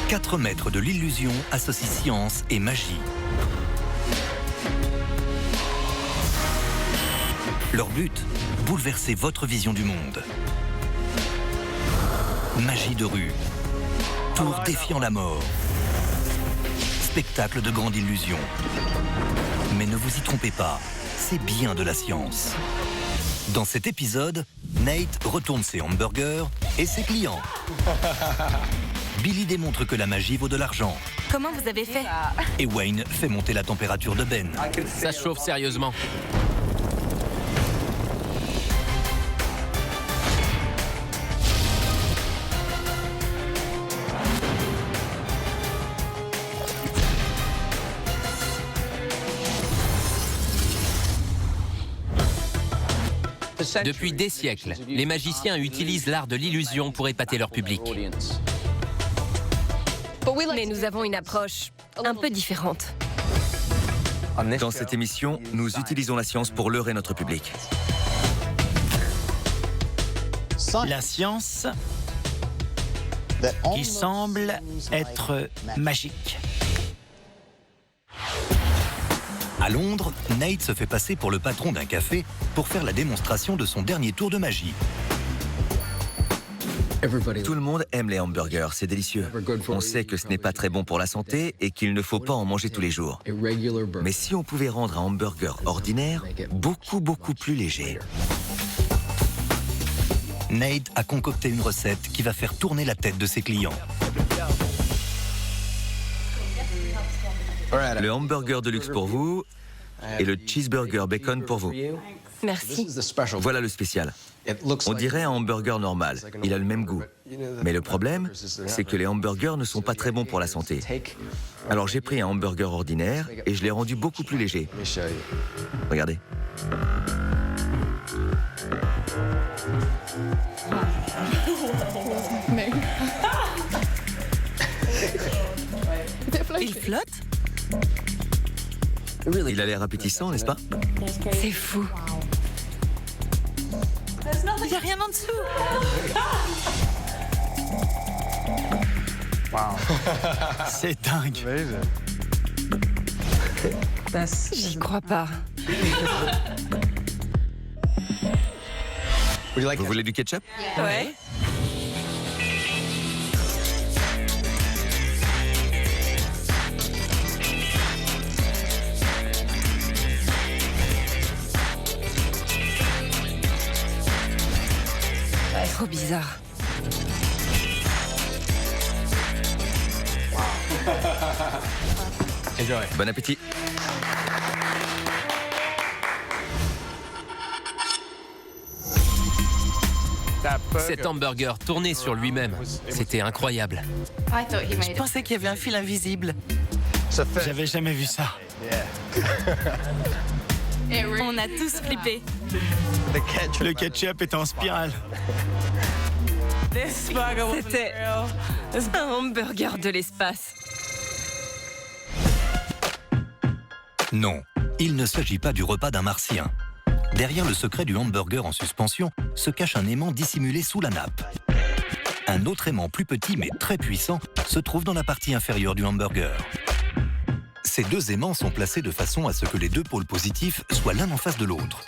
4 maîtres de l'illusion associent science et magie. Leur but, bouleverser votre vision du monde. Magie de rue, tour défiant la mort, spectacle de grande illusion. Mais ne vous y trompez pas, c'est bien de la science. Dans cet épisode, Nate retourne ses hamburgers et ses clients. Billy démontre que la magie vaut de l'argent. Comment vous avez fait? Et Wayne fait monter la température de Ben. Ça chauffe sérieusement. Depuis des siècles, les magiciens utilisent l'art de l'illusion pour épater leur public. Mais nous avons une approche un peu différente. Dans cette émission, nous utilisons la science pour leurrer notre public. La science qui semble être magique. À Londres, Nate se fait passer pour le patron d'un café pour faire la démonstration de son dernier tour de magie. Tout le monde aime les hamburgers, c'est délicieux. On sait que ce n'est pas très bon pour la santé et qu'il ne faut pas en manger tous les jours. Mais si on pouvait rendre un hamburger ordinaire beaucoup plus léger. Nate a concocté une recette qui va faire tourner la tête de ses clients. Le hamburger de luxe pour vous et le cheeseburger bacon pour vous. Merci. Voilà le spécial. On dirait un hamburger normal, il a le même goût. Mais le problème, c'est que les hamburgers ne sont pas très bons pour la santé. Alors j'ai pris un hamburger ordinaire et je l'ai rendu beaucoup plus léger. Regardez. Il flotte? Il a l'air appétissant, n'est-ce pas? C'est fou. Il n'y a rien en dessous. C'est dingue. J'y crois pas. Vous voulez du ketchup? Ouais. Trop bizarre. Bon appétit. Cet hamburger tourné sur lui-même, c'était incroyable. Je pensais qu'il y avait un fil invisible. J'avais jamais vu ça. On a tous flippé. Le ketchup est en spirale. C'était un hamburger de l'espace. Non, il ne s'agit pas du repas d'un martien. Derrière le secret du hamburger en suspension se cache un aimant dissimulé sous la nappe. Un autre aimant plus petit mais très puissant se trouve dans la partie inférieure du hamburger. Ces deux aimants sont placés de façon à ce que les deux pôles positifs soient l'un en face de l'autre.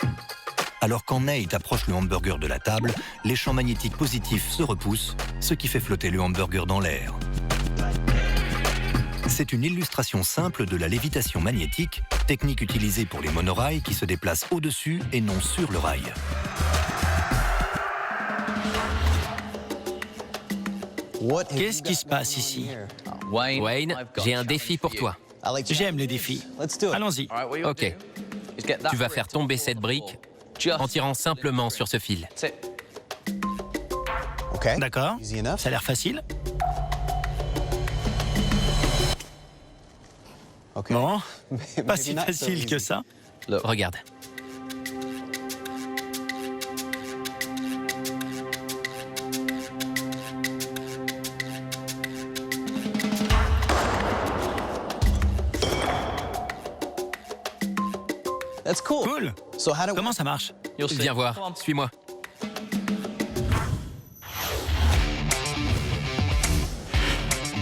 Alors quand Nate approche le hamburger de la table, les champs magnétiques positifs se repoussent, ce qui fait flotter le hamburger dans l'air. C'est une illustration simple de la lévitation magnétique, technique utilisée pour les monorails qui se déplacent au-dessus et non sur le rail. Qu'est-ce qui se passe ici? Wayne, j'ai un défi pour toi. J'aime les défis. Allons-y. Ok. Tu vas faire tomber cette brique en tirant simplement sur ce fil. D'accord. Ça a l'air facile. Bon, pas si facile que ça. Regarde. Cool. Comment ça marche? Viens voir, suis-moi.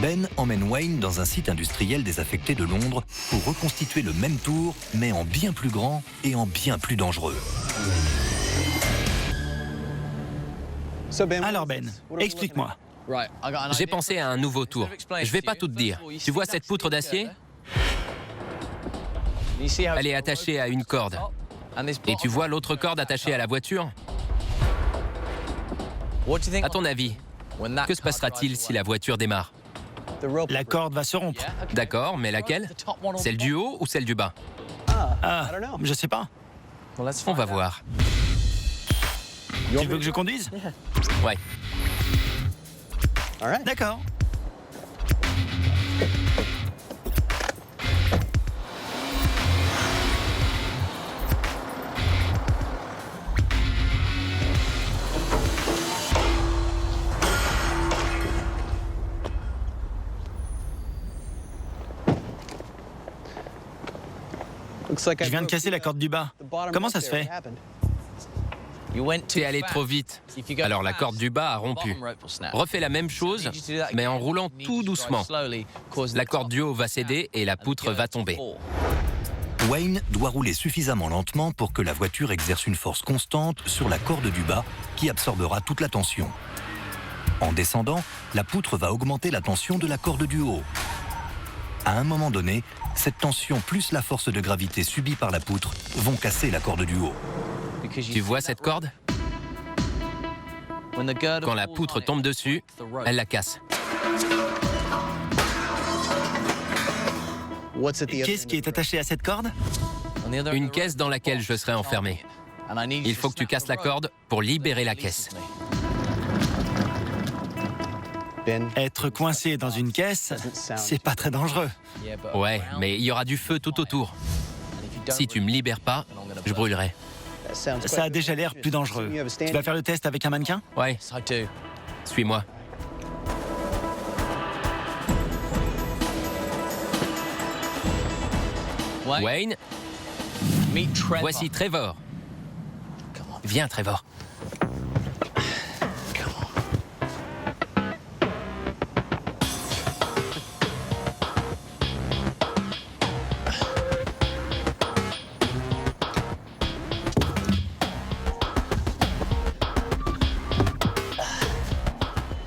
Ben emmène Wayne dans un site industriel désaffecté de Londres pour reconstituer le même tour, mais en bien plus grand et en bien plus dangereux. Alors Ben, explique-moi. J'ai pensé à un nouveau tour. Je vais pas tout te dire. Tu vois cette poutre d'acier? Elle est attachée à une corde. Et tu vois l'autre corde attachée à la voiture? À ton avis, que se passera-t-il si la voiture démarre? La corde va se rompre. D'accord, mais laquelle? Celle du haut ou celle du bas? Ah, je sais pas. On va voir. Tu veux que je conduise? Ouais. D'accord. Je viens de casser la corde du bas. Comment ça se fait? T'es allé trop vite. Alors la corde du bas a rompu. Refais la même chose, mais en roulant tout doucement. La corde du haut va céder et la poutre va tomber. Wayne doit rouler suffisamment lentement pour que la voiture exerce une force constante sur la corde du bas qui absorbera toute la tension. En descendant, la poutre va augmenter la tension de la corde du haut. À un moment donné, cette tension plus la force de gravité subie par la poutre vont casser la corde du haut. Tu vois cette corde? Quand la poutre tombe dessus, elle la casse. Qu'est-ce qui est attaché à cette corde? Une caisse dans laquelle je serai enfermé. Il faut que tu casses la corde pour libérer la caisse. Être coincé dans une caisse, c'est pas très dangereux. Ouais, mais il y aura du feu tout autour. Si tu me libères pas, je brûlerai. Ça a déjà l'air plus dangereux. Tu vas faire le test avec un mannequin? Ouais, suis-moi. Wayne, voici Trevor. Viens, Trevor.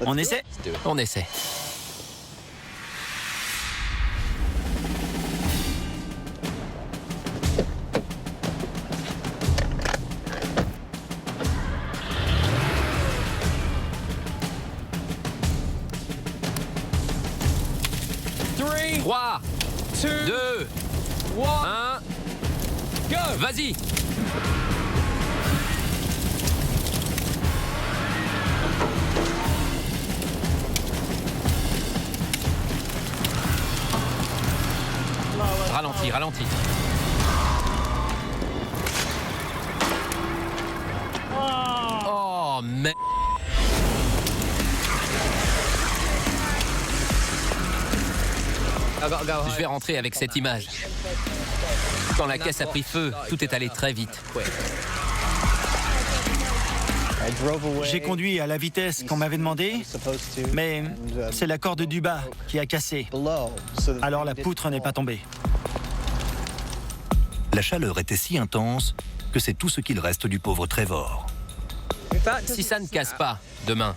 On essaie? On essaie. Trois, 2, 1, go! Vas-y! Ralentis, ralentis. Oh, merde. Je vais rentrer avec cette image. Quand la caisse a pris feu, tout est allé très vite. J'ai conduit à la vitesse qu'on m'avait demandé, mais c'est la corde du bas qui a cassé. Alors la poutre n'est pas tombée. La chaleur était si intense que c'est tout ce qu'il reste du pauvre Trevor. Si ça ne casse pas demain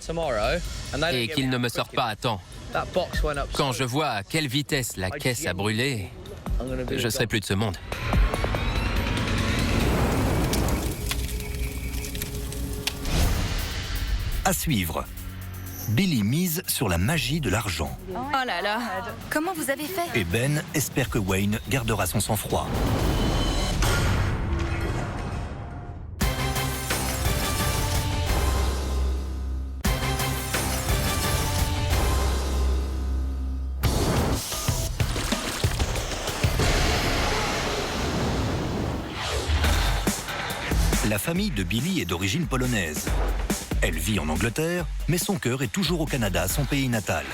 et qu'il ne me sort pas à temps, quand je vois à quelle vitesse la caisse a brûlé, je serai plus de ce monde. À suivre, Billy mise sur la magie de l'argent. Oh là là, comment vous avez fait? Et Ben espère que Wayne gardera son sang-froid. La famille de Billy est d'origine polonaise. Elle vit en Angleterre, mais son cœur est toujours au Canada, son pays natal.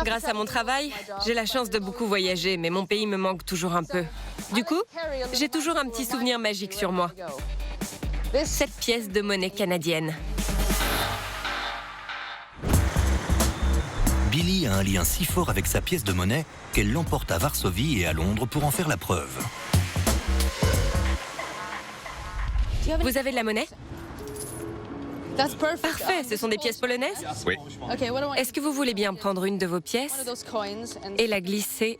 Grâce à mon travail, j'ai la chance de beaucoup voyager, mais mon pays me manque toujours un peu. Du coup, j'ai toujours un petit souvenir magique sur moi. Cette pièce de monnaie canadienne. Billy a un lien si fort avec sa pièce de monnaie qu'elle l'emporte à Varsovie et à Londres pour en faire la preuve. Vous avez de la monnaie? Parfait, ce sont des pièces polonaises? Oui. Est-ce que vous voulez bien prendre une de vos pièces et la glisser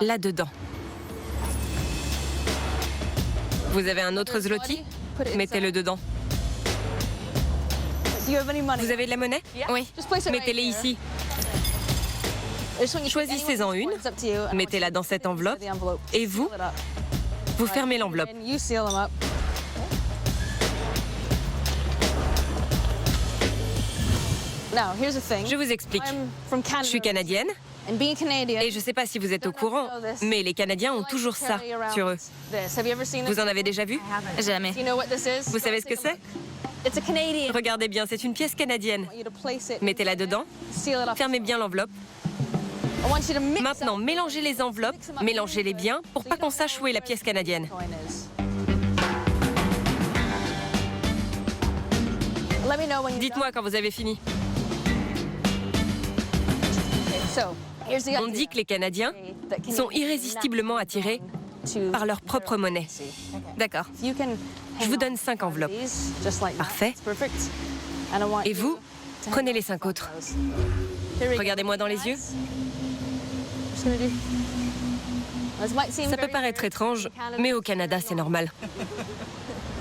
là-dedans? Vous avez un autre zloty? Mettez-le dedans. Vous avez de la monnaie? Oui. Mettez-les ici. Choisissez-en une, mettez-la dans cette enveloppe, et vous fermez l'enveloppe. Je vous explique. Je suis canadienne, et je ne sais pas si vous êtes au courant, mais les Canadiens ont toujours ça sur eux. Vous en avez déjà vu? Jamais. Vous savez ce que c'est? Regardez bien, c'est une pièce canadienne. Mettez-la dedans, fermez bien l'enveloppe. Maintenant, mélangez les enveloppes, mélangez-les bien pour pas qu'on sache où est la pièce canadienne. Dites-moi quand vous avez fini. On dit que les Canadiens sont irrésistiblement attirés par leur propre monnaie. D'accord. Je vous donne 5 enveloppes. Parfait. Et vous, prenez les 5 autres. Regardez-moi dans les yeux. Ça peut paraître étrange, mais au Canada, c'est normal.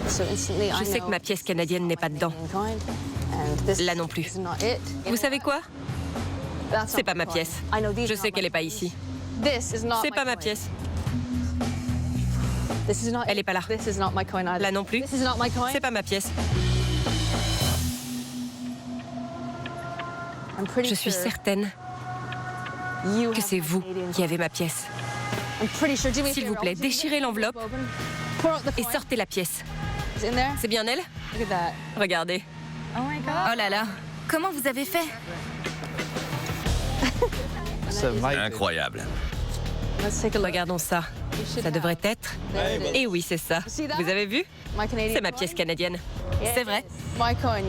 Je sais que ma pièce canadienne n'est pas dedans. Là non plus. Vous savez quoi? C'est pas ma pièce. Je sais qu'elle n'est pas ici. C'est pas ma pièce. Elle est pas là. Là non plus. C'est pas ma pièce. Je suis certaine que c'est vous qui avez ma pièce. S'il vous plaît, déchirez l'enveloppe et sortez la pièce. C'est bien elle? Regardez. Oh là là. Comment vous avez fait? Incroyable. Regardons ça. Ça devrait être... Et oui, c'est ça. Vous avez vu? C'est ma pièce canadienne. C'est vrai.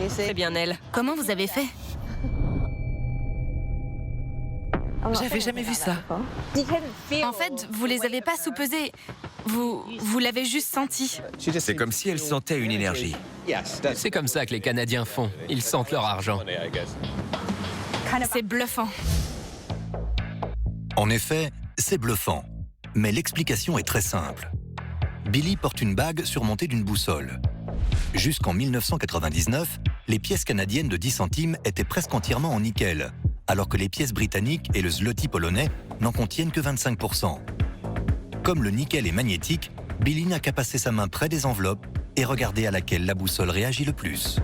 C'est bien elle. Comment vous avez fait? J'avais jamais vu ça. En fait, vous les avez pas sous-pesés. Vous l'avez juste senti. C'est comme si elle sentait une énergie. C'est comme ça que les Canadiens font. Ils sentent leur argent. C'est bluffant. En effet, c'est bluffant. Mais l'explication est très simple. Billy porte une bague surmontée d'une boussole. Jusqu'en 1999, les pièces canadiennes de 10 centimes étaient presque entièrement en nickel, alors que les pièces britanniques et le zloty polonais n'en contiennent que 25%. Comme le nickel est magnétique, Billy n'a qu'à passer sa main près des enveloppes et regarder à laquelle la boussole réagit le plus.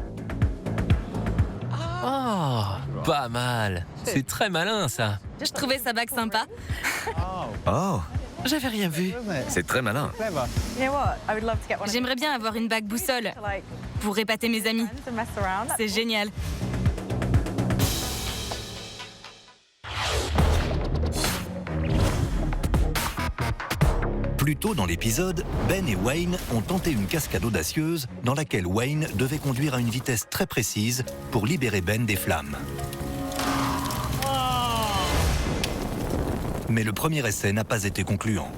Oh, pas mal. C'est très malin, ça. Je trouvais sa bague sympa. Oh, J'avais rien vu. c'est très malin. J'aimerais bien avoir une bague boussole pour épater mes amis. C'est génial. Plus tôt dans l'épisode, Ben et Wayne ont tenté une cascade audacieuse dans laquelle Wayne devait conduire à une vitesse très précise pour libérer Ben des flammes. Mais le premier essai n'a pas été concluant.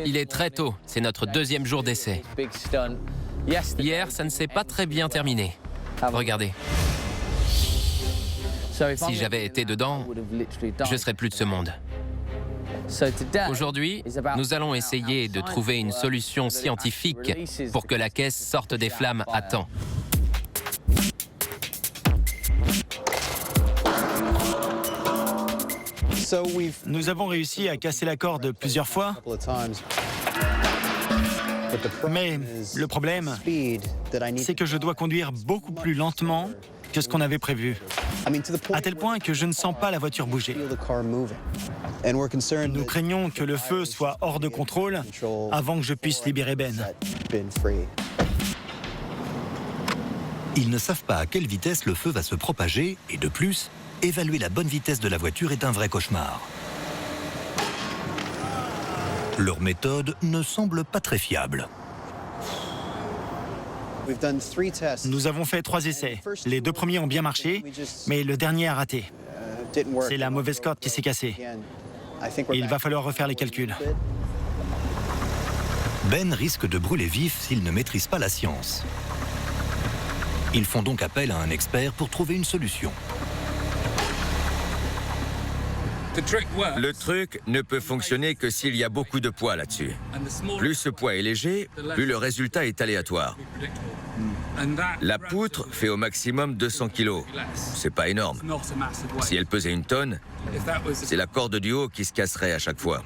Il est très tôt. C'est notre 2e jour d'essai. Hier, ça ne s'est pas très bien terminé. Regardez. Si j'avais été dedans, je serais plus de ce monde. Aujourd'hui, nous allons essayer de trouver une solution scientifique pour que la caisse sorte des flammes à temps. Nous avons réussi à casser la corde plusieurs fois, mais le problème, c'est que je dois conduire beaucoup plus lentement que ce qu'on avait prévu, à tel point que je ne sens pas la voiture bouger. Nous craignons que le feu soit hors de contrôle avant que je puisse libérer Ben. Ils ne savent pas à quelle vitesse le feu va se propager et de plus, évaluer la bonne vitesse de la voiture est un vrai cauchemar. Leur méthode ne semble pas très fiable. Nous avons fait 3 essais. Les 2 premiers ont bien marché, mais le dernier a raté. C'est la mauvaise corde qui s'est cassée. Il va falloir refaire les calculs. Ben risque de brûler vif s'il ne maîtrise pas la science. Ils font donc appel à un expert pour trouver une solution. Le truc ne peut fonctionner que s'il y a beaucoup de poids là-dessus. Plus ce poids est léger, plus le résultat est aléatoire. La poutre fait au maximum 200 kilos. C'est pas énorme. Si elle pesait 1 tonne, c'est la corde du haut qui se casserait à chaque fois.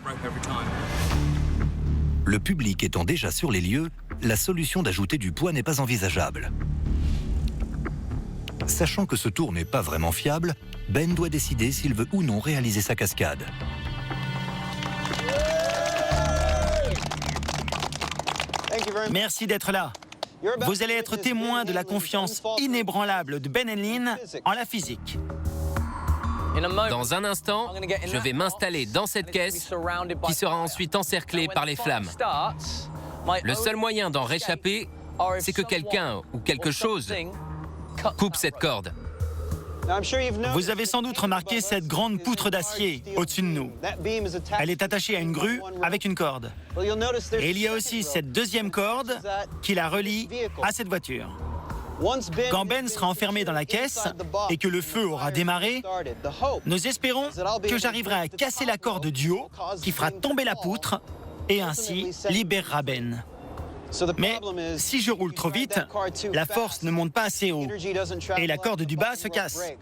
Le public étant déjà sur les lieux, la solution d'ajouter du poids n'est pas envisageable. Sachant que ce tour n'est pas vraiment fiable, Ben doit décider s'il veut ou non réaliser sa cascade. Merci d'être là. Vous allez être témoin de la confiance inébranlable de Ben et Lynn en la physique. Dans un instant, je vais m'installer dans cette caisse qui sera ensuite encerclée par les flammes. Le seul moyen d'en réchapper, c'est que quelqu'un ou quelque chose coupe cette corde. Vous avez sans doute remarqué cette grande poutre d'acier au-dessus de nous. Elle est attachée à une grue avec une corde. Et il y a aussi cette deuxième corde qui la relie à cette voiture. Quand Ben sera enfermé dans la caisse et que le feu aura démarré, nous espérons que j'arriverai à casser la corde du haut qui fera tomber la poutre et ainsi libérera Ben. Mais si je roule trop vite, la force ne monte pas assez haut et la corde du bas se casse.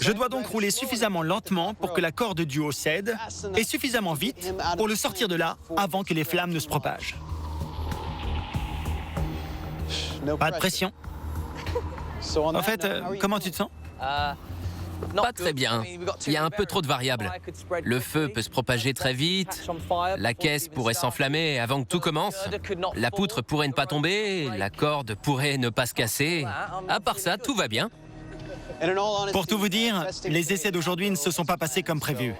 Je dois donc rouler suffisamment lentement pour que la corde du haut cède et suffisamment vite pour le sortir de là avant que les flammes ne se propagent. Pas de pression. En fait, comment tu te sens? Pas très bien. Il y a un peu trop de variables. Le feu peut se propager très vite, la caisse pourrait s'enflammer avant que tout commence, la poutre pourrait ne pas tomber, la corde pourrait ne pas se casser. À part ça, tout va bien. Pour tout vous dire, les essais d'aujourd'hui ne se sont pas passés comme prévu.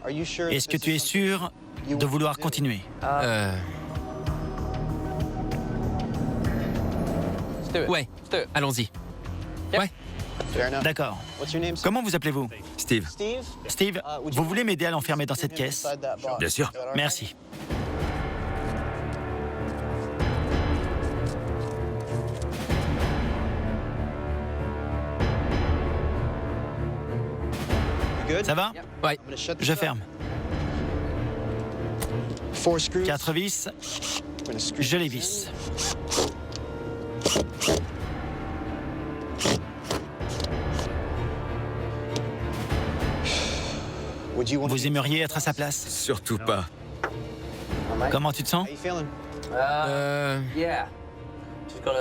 Est-ce que tu es sûr de vouloir continuer? Ouais, allons-y. Ouais. D'accord. Comment vous appelez-vous? Steve. Steve, vous voulez m'aider à l'enfermer dans cette caisse? Bien sûr. Merci. Ça va? Ouais. Je ferme. 4 vis. Je les visse. Vous aimeriez être à sa place? Surtout pas. Comment tu te sens?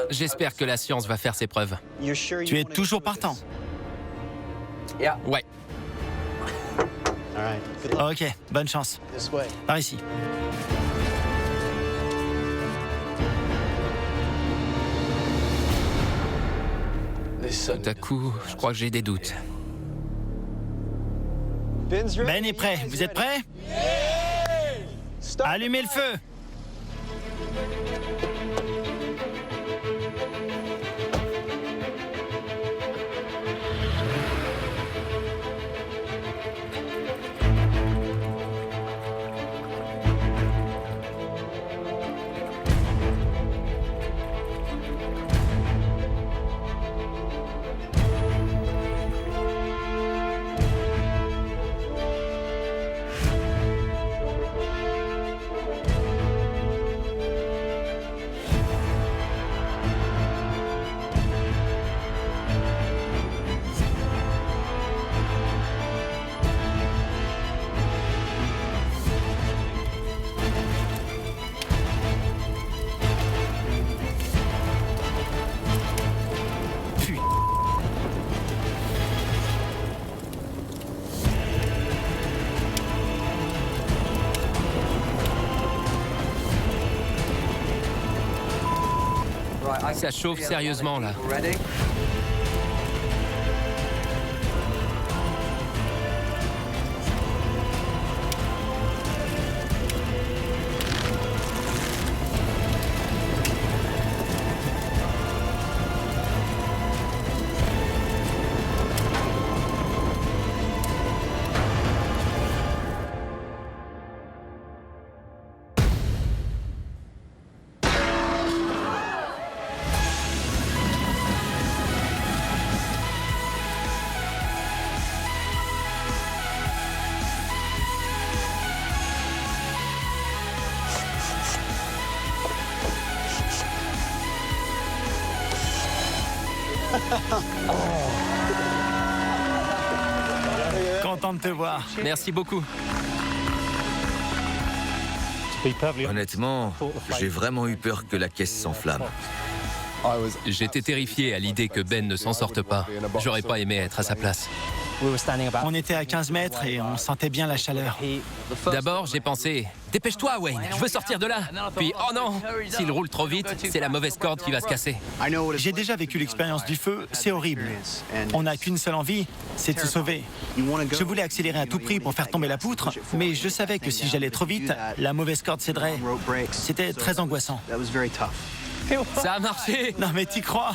J'espère que la science va faire ses preuves. Tu es toujours partant? Ouais. Ok, bonne chance. Par ici. Tout à coup, je crois que j'ai des doutes. Ben est prêt. Vous êtes prêts? Allumez le feu. Ça chauffe sérieusement là. content de te voir. Merci beaucoup. Honnêtement, j'ai vraiment eu peur que la caisse s'enflamme. J'étais terrifié à l'idée que Ben ne s'en sorte pas. J'aurais pas aimé être à sa place. On était à 15 mètres et on sentait bien la chaleur. D'abord, j'ai pensé, dépêche-toi Wayne, je veux sortir de là. Puis, oh non, s'il roule trop vite, c'est la mauvaise corde qui va se casser. J'ai déjà vécu l'expérience du feu, c'est horrible. On n'a qu'une seule envie, c'est de se sauver. Je voulais accélérer à tout prix pour faire tomber la poutre, mais je savais que si j'allais trop vite, la mauvaise corde céderait. C'était très angoissant. Ça a marché! Non mais t'y crois?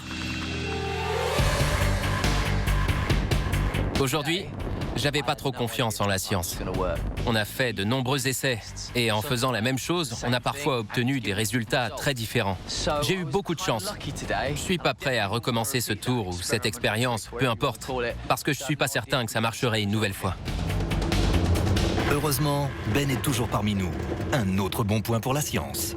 Aujourd'hui, j'avais pas trop confiance en la science. On a fait de nombreux essais et en faisant la même chose, on a parfois obtenu des résultats très différents. J'ai eu beaucoup de chance. Je suis pas prêt à recommencer ce tour ou cette expérience, peu importe, parce que je suis pas certain que ça marcherait une nouvelle fois. Heureusement, Ben est toujours parmi nous. Un autre bon point pour la science.